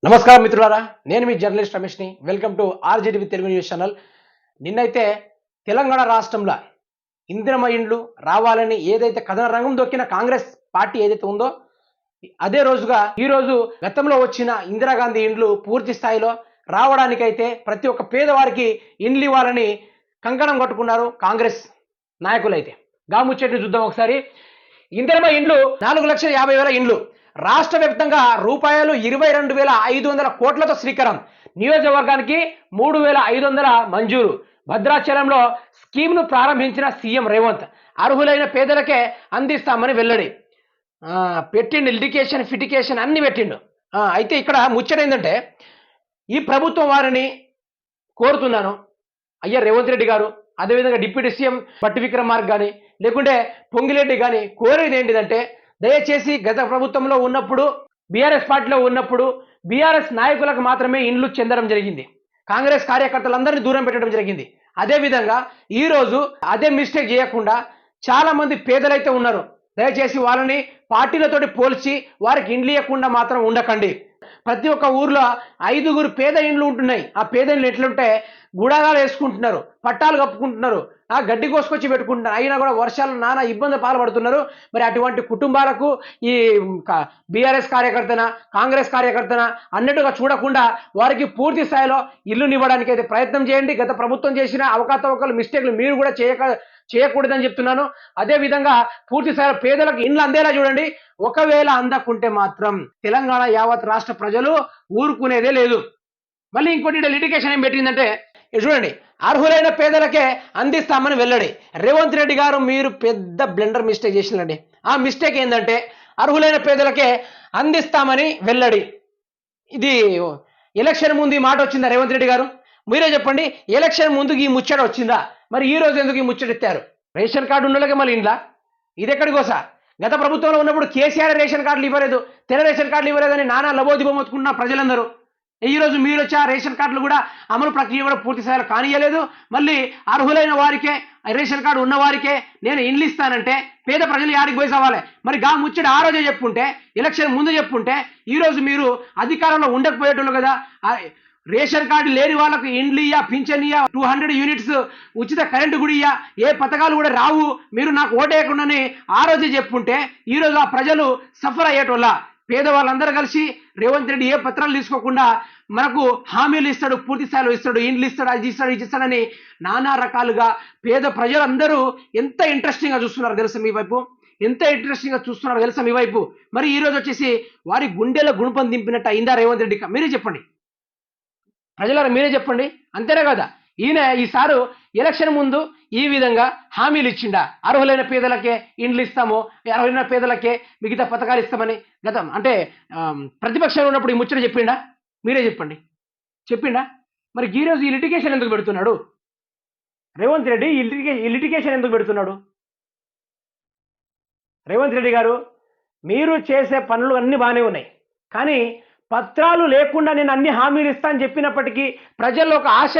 నమస్కారం మిత్రులారా, నేను మీ జర్నలిస్ట్ రమేష్ని. Welcome to RJTV Telugu news channel. నిన్నైతే తెలంగాణ రాష్ట్రంలో ఇందిరమ్మ ఇండ్లు రావాలని ఏదైతే కథన రంగం దొక్కిన కాంగ్రెస్ పార్టీ ఏదైతే ఉందో అదే రోజుగా ఈరోజు గతంలో వచ్చిన ఇందిరాగాంధీ ఇండ్లు పూర్తి స్థాయిలో రావడానికైతే ప్రతి ఒక్క పేదవారికి ఇండ్లు ఇవ్వాలని కంకణం కట్టుకున్నారు కాంగ్రెస్ నాయకులైతే. గాముచ్చటిని చూద్దాం ఒకసారి. ఇందిరమ్మ ఇండ్లు 4,50,000 ఇండ్లు రాష్ట్ర వ్యాప్తంగా రూపాయలు 22,500 కోట్లతో శ్రీకారం. నియోజకవర్గానికి 3,500 మంజూరు. భద్రాచలంలో స్కీమ్ను ప్రారంభించిన సీఎం రేవంత్. అర్హులైన పేదలకే అందిస్తామని వెల్లడి. పెట్టిండు లిటికేషన్ ఫిటికేషన్ అన్ని పెట్టిండు. అయితే ఇక్కడ ముచ్చట ఏంటంటే, ఈ ప్రభుత్వం వారిని కోరుతున్నాను, అయ్యా రేవంత్ రెడ్డి గారు, అదేవిధంగా డిప్యూటీ సీఎం పట్టి విక్రమార్క కానీ లేకుంటే పొంగిరెడ్డి కానీ కోరేది ఏంటిదంటే, దయచేసి గత ప్రభుత్వంలో ఉన్నప్పుడు బీఆర్ఎస్ పార్టీలో ఉన్నప్పుడు బీఆర్ఎస్ నాయకులకు మాత్రమే ఇండ్లు చెందడం జరిగింది, కాంగ్రెస్ కార్యకర్తలందరినీ దూరం పెట్టడం జరిగింది. అదేవిధంగా ఈరోజు అదే మిస్టేక్ చేయకుండా చాలా మంది పేదలైతే ఉన్నారు, దయచేసి వాళ్ళని పార్టీలతోటి పోల్చి వారికి ఇండ్లు ఇవ్వకుండా మాత్రం ఉండకండి. ప్రతి ఒక్క ఊర్లో 5 పేద ఇండ్లు ఉంటున్నాయి. ఆ పేద ఇండ్లు ఎట్లుంటే గుడాగాలు వేసుకుంటున్నారు, పట్టాలు కప్పుకుంటున్నారు, గడ్డి కోసుకొచ్చి పెట్టుకుంటున్నారు. అయినా కూడా వర్షాలు నానా ఇబ్బంది పాల్పడుతున్నారు. మరి అటువంటి కుటుంబాలకు ఈ బీఆర్ఎస్ కార్యకర్తన కాంగ్రెస్ కార్యకర్తన అన్నట్టుగా చూడకుండా వారికి పూర్తి స్థాయిలో ఇల్లునివ్వడానికి అయితే ప్రయత్నం చేయండి. గత ప్రభుత్వం చేసిన అవకతవకలు మిస్టేక్లు మీరు కూడా చేయకూడదని చెప్తున్నాను. అదేవిధంగా పూర్తి స్థాయిలో పేదలకు ఇండ్లు అందేలా చూడండి. ఒకవేళ అందకుంటే మాత్రం తెలంగాణ యావత్ రాష్ట్ర ప్రజలు ఊరుకునేదే లేదు. మళ్ళీ ఇంకోటి లిటికేషన్ ఏం పెట్టిందంటే, చూడండి, అర్హులైన పేదలకే అందిస్తామని వెల్లడి. రేవంత్ రెడ్డి గారు మీరు పెద్ద బ్లెండర్ మిస్టేక్ చేసినండి. ఆ మిస్టేక్ ఏంటంటే, అర్హులైన పేదలకే అందిస్తామని వెల్లడి. ఇది ఎలక్షన్ ముందు ఈ మాట వచ్చిందా రేవంత్ రెడ్డి గారు? మీరే చెప్పండి. ఎలక్షన్ ముందుకు ఈ ముచ్చట వచ్చిందా? మరి ఈ రోజు ఎందుకు ఈ ముచ్చట ఎత్తారు? రేషన్ కార్డు ఉన్నోళ్ళకే మళ్ళీ ఇండ్లా? ఇది ఎక్కడికోసా? గత ప్రభుత్వంలో ఉన్నప్పుడు కేసీఆర్ రేషన్ కార్డులు ఇవ్వలేదు, తెల్ల రేషన్ కార్డులు ఇవ్వలేదని నానా లబోదిబోమొత్తుకున్న ప్రజలందరూ. ఈరోజు మీరు వచ్చి ఆ రేషన్ కార్డులు కూడా అమలు ప్రక్రియ కూడా పూర్తి స్థాయిలో కానియలేదు. మళ్ళీ అర్హులైన వారికే, రేషన్ కార్డు ఉన్న వారికే నేను ఇండ్లు ఇస్తానంటే పేద ప్రజలు యాడికి పోయి సవాలే? మరి గా ముచ్చట ఆ రోజే చెప్పుంటే, ఎలక్షన్ ముందు చెప్పుంటే ఈరోజు మీరు అధికారంలో ఉండకపోయేటోళ్ళు కదా. రేషన్ కార్డు లేని వాళ్ళకు ఇండ్లు ఇయ్యా, పింఛన్ ఇయ్యా, 200 యూనిట్స్ ఉచిత కరెంటు కూడా ఇయ్యా, ఏ పథకాలు కూడా రావు, మీరు నాకు ఓటేయకుండానే ఆ రోజే చెప్పుంటే ఈరోజు ఆ ప్రజలు సఫర్ అయ్యేటోళ్ళ. పేదవాళ్ళందరూ కలిసి రేవంత్ రెడ్డి ఏ పత్రాలు తీసుకోకుండా మనకు హామీలు ఇస్తాడు, పూర్తి స్థాయిలో ఇస్తాడు, ఇండ్లు ఇస్తాడు, అది ఇస్తాడు, ఇది ఇస్తాడని నానా రకాలుగా పేద ప్రజలందరూ ఎంత ఇంట్రెస్టింగ్గా చూస్తున్నారు తెలుసా మీ వైపు? ఎంత ఇంట్రెస్టింగ్గా చూస్తున్నారు తెలుసా మీ వైపు? మరి ఈ రోజు వచ్చేసి వారి గుండెల గుణపం దింపినట్టు అయిందా రేవంత్ రెడ్డి? మీరే చెప్పండి ప్రజలారా, మీరే చెప్పండి. అంతేనే కదా, ఈయన ఈసారి ఎలక్షన్ ముందు ఈ విధంగా హామీలు ఇచ్చిండా? అర్హులైన పేదలకే ఇండ్లు ఇస్తాము, అర్హులైన పేదలకే మిగతా పథకాలు ఇస్తామని గతం అంటే ప్రతిపక్షంలో ఉన్నప్పుడు ఈ ముచ్చట చెప్పిండా? మీరే చెప్పండి, చెప్పిండా? మరి ఈరోజు ఈ లిటికేషన్ ఎందుకు పెడుతున్నాడు రేవంత్ రెడ్డి? ఈ లిటికేషన్ ఎందుకు పెడుతున్నాడు? రేవంత్ రెడ్డి గారు, మీరు చేసే పనులు అన్నీ బాగానే ఉన్నాయి, కానీ పత్రాలు లేకుండా నేను అన్ని హామీలు ఇస్తా అని చెప్పినప్పటికీ ప్రజల్లో ఒక ఆశ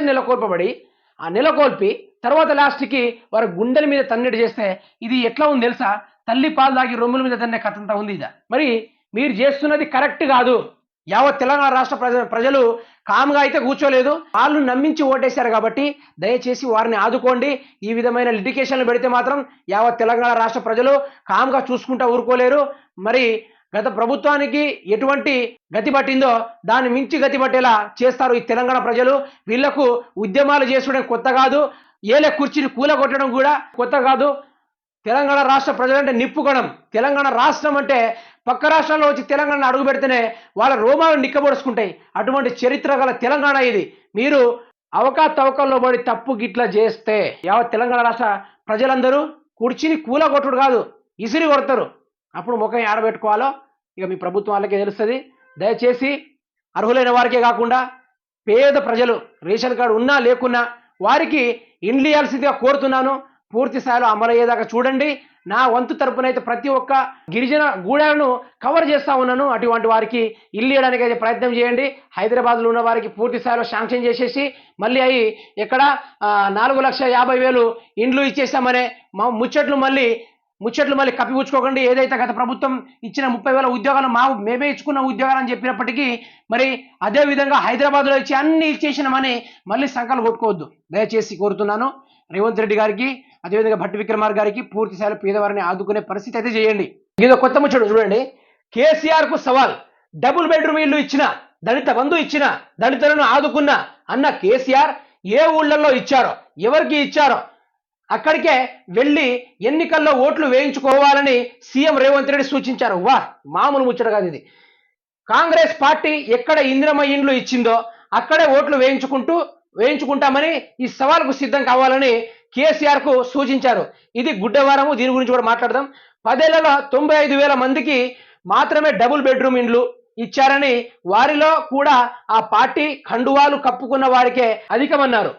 నెలకొల్పి తర్వాత లాస్ట్కి వారి గుండెల మీద తన్నెడు చేస్తే ఇది ఎట్లా ఉంది తెలుసా? తల్లి పాలు దాగి రొమ్ముల మీద తన్నే కథంతా ఉంది ఇదా. మరి మీరు చేస్తున్నది కరెక్ట్ కాదు. యావత్ తెలంగాణ రాష్ట్ర ప్రజలు కామ్గా అయితే కూర్చోలేదు, వాళ్ళు నమ్మించి ఓటేశారు. కాబట్టి దయచేసి వారిని ఆదుకోండి. ఈ విధమైన లిటికేషన్లు పెడితే మాత్రం యావత్ తెలంగాణ రాష్ట్ర ప్రజలు కామ్గా చూసుకుంటూ ఊరుకోలేరు. మరి గత ప్రభుత్వానికి ఎటువంటి గతి పట్టిందో దాన్ని మించి గతి పట్టేలా చేస్తారు ఈ తెలంగాణ ప్రజలు. వీళ్లకు ఉద్యమాలు చేసుకోవడం కొత్త కాదు, ఏలే కుర్చీని కూలగొట్టడం కూడా కొత్త కాదు. తెలంగాణ రాష్ట్ర ప్రజలంటే నిప్పుకోవడం, తెలంగాణ రాష్ట్రం అంటే పక్క రాష్ట్రాల్లో వచ్చి తెలంగాణ అడుగు పెడితేనే వాళ్ళ రోమాలు నిక్కబొడుచుకుంటాయి. అటువంటి చరిత్ర గల తెలంగాణ ఇది. మీరు అవకతవకల్లో పడి తప్పు గిట్లా చేస్తే యావత్ తెలంగాణ రాష్ట్ర ప్రజలందరూ కుర్చీని కూలగొట్టుడు కాదు, ఇసిరి కొడతారు. అప్పుడు ముఖం ఆడబెట్టుకోవాలో ఇక మీ ప్రభుత్వం వాళ్ళకే తెలుస్తుంది. దయచేసి అర్హులైన వారికే కాకుండా పేద ప్రజలు రేషన్ కార్డు ఉన్నా లేకున్నా వారికి ఇండ్లు ఇవ్వాల్సిందిగా కోరుతున్నాను. పూర్తి స్థాయిలో అమలయ్యేదాకా చూడండి. నా వంతు తరపునైతే ప్రతి ఒక్క గిరిజన గూడాలను కవర్ చేస్తూ ఉన్నాను. అటువంటి వారికి ఇల్లు ఇవ్వడానికి అయితే ప్రయత్నం చేయండి. హైదరాబాద్లో ఉన్న వారికి పూర్తి స్థాయిలో శాంక్షన్ చేసేసి మళ్ళీ అవి ఎక్కడ 4,50,000 ఇండ్లు ఇచ్చేసామనే ముచ్చట్లు మళ్ళీ ముచ్చట్లు మళ్ళీ కప్పిపుచ్చుకోకండి. ఏదైతే గత ప్రభుత్వం ఇచ్చిన 30,000 ఉద్యోగాలు మేమే ఇచ్చుకున్న ఉద్యోగాలు అని చెప్పినప్పటికీ మరి అదే విధంగా హైదరాబాద్లో ఇచ్చి అన్ని ఇచ్చేసినామని మళ్ళీ సంకలు కొట్టుకోవద్దు దయచేసి కోరుతున్నాను. రేవంత్ రెడ్డి గారికి అదేవిధంగా భట్టి విక్రమార్క గారికి పూర్తి స్థాయిలో పేదవారిని ఆదుకునే పరిస్థితి అయితే చేయండి. ఇదో కొత్త ముచ్చడు చూడండి. కేసీఆర్ కు సవాల్. డబుల్ బెడ్రూమ్ ఇల్లు ఇచ్చిన, దళిత బంధు ఇచ్చిన, దళితులను ఆదుకున్న అన్న కేసీఆర్ ఏ ఊళ్ళల్లో ఇచ్చారో, ఎవరికి ఇచ్చారో అక్కడికే వెళ్ళి ఎన్నికల్లో ఓట్లు వేయించుకోవాలని సీఎం రేవంత్ రెడ్డి సూచించారు. వా, మామూలు ముచ్చట కాదు ఇది. కాంగ్రెస్ పార్టీ ఎక్కడ ఇందిరమ్మ ఇండ్లు ఇచ్చిందో అక్కడే ఓట్లు వేయించుకుంటామని ఈ సవాల్కు సిద్ధం కావాలని కేసీఆర్ కు సూచించారు. ఇది గుడ్డవారము. దీని గురించి కూడా మాట్లాడదాం. 10 ఏళ్లలో 95,000 మందికి మాత్రమే డబుల్ బెడ్రూమ్ ఇండ్లు ఇచ్చారని, వారిలో కూడా ఆ పార్టీ కండువాలు కప్పుకున్న వారికే అధికమన్నారు.